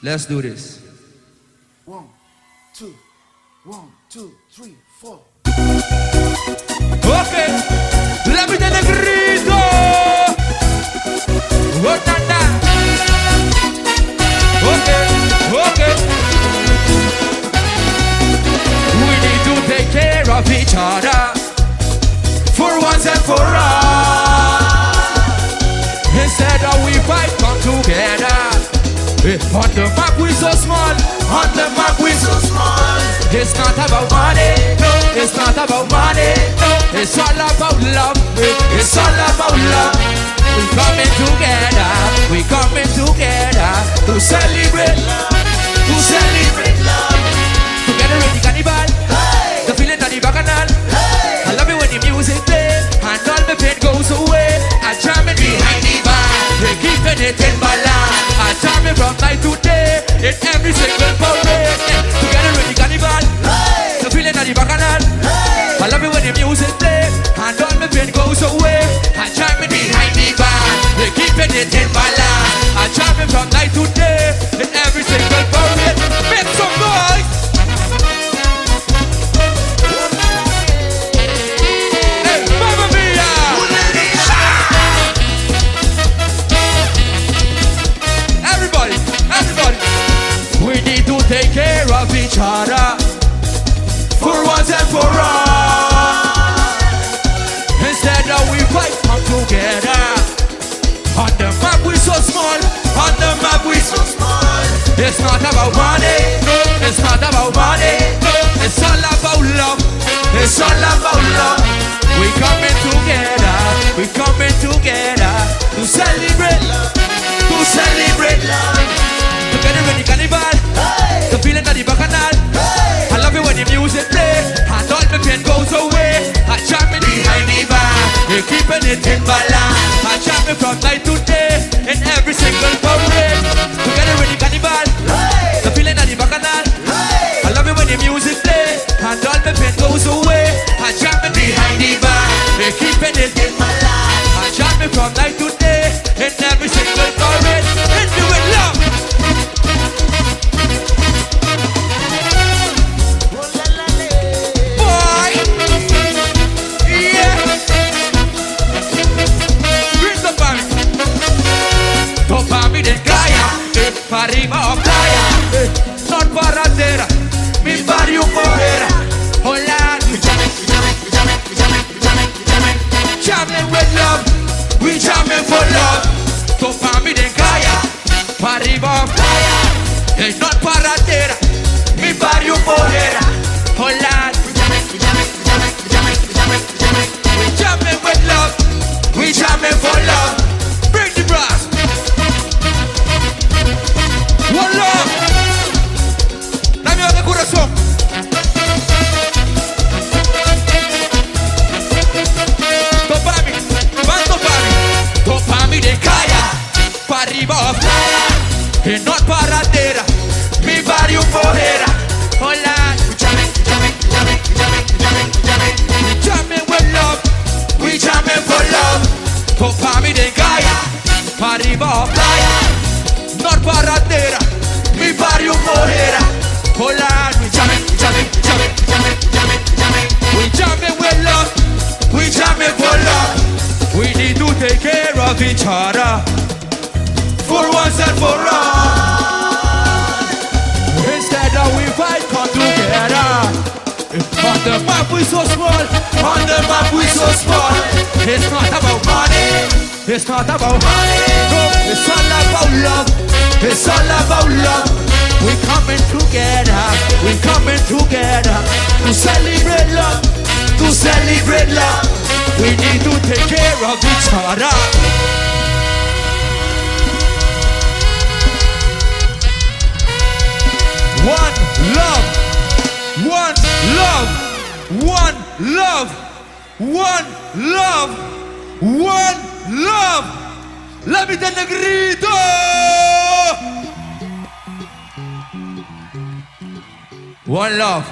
Let's do this. 1, 2, 1, 2, 3, 4. Okay, let me get a grito. Oh, na, na. Okay, okay. We need to take care of each other for once and for all. Instead of we fight, come together. On the map we so small. On the map we so small. It's not about money. No, it's not about money. No, it's all about love. It's all about love. We coming together. We coming together to celebrate love. To celebrate love. Together with the carnival. Hey. The feeling of the bacchanal. Hey. I love it when the music play and all the pain goes away. I jam it behind the bar. They keeping it in balance. I jam it from night to day in every single parade. Together with the carnival. Hey. The feeling of the bacchanal. Hey. I love it when the music play and all the pain goes away. I jam it behind the bar. They keeping it in balance. I jam it from night to day in every single parade. Make some noise. Take care of each other for once and for all. Instead of we fight, come together. On the map we so small. On the map we so small. It's not about money. No, it's not about money. No, it's all about love. It's all about love. We coming together. We coming together to celebrate love. To celebrate love. Together with the carnival. The feeling of the bacchanal. Hey. I love it when the music play and all the pain goes away. I jam it behind the bar. We're keeping it in balance. I jam it from night to day in every single parade. Together with the carnival. Hey. The feeling of the bacchanal. Hey. I love it when the music play and all the pain goes away. I jam it behind the bar. We're keeping it in balance. I jam it from night to day in every single parade. And do it love. Arriba o playa, non paradera, mi barrio porera. Hola, we jamming with love, we jamming for love. Topa mi de calle, arriba o playa, non paradera, mi barrio porera. Hola, we jamming with love, we jamming for love. Bring the brass. One love. Dame otro corazón. Topami, van topami. Topami de calle, pa' arriba o playa, y no paradera, mi barrio porera. Hola, we jamming with love, we jamming for love. Topami de calle, pa' arriba o playa, no paradera, mi barrio porera. Hola, we jamming with love, we jamming for love. We need to take care of each other for once and for all. Instead of we fight, come together. On the map we so small. On the map we so small. It's not about money. It's not about money. No, it's all about love. It's all about love. We coming together. We coming together to celebrate love. To celebrate love. We need to take care of each other. One love. One love. One love. One love. One love. La vida negrito. One love.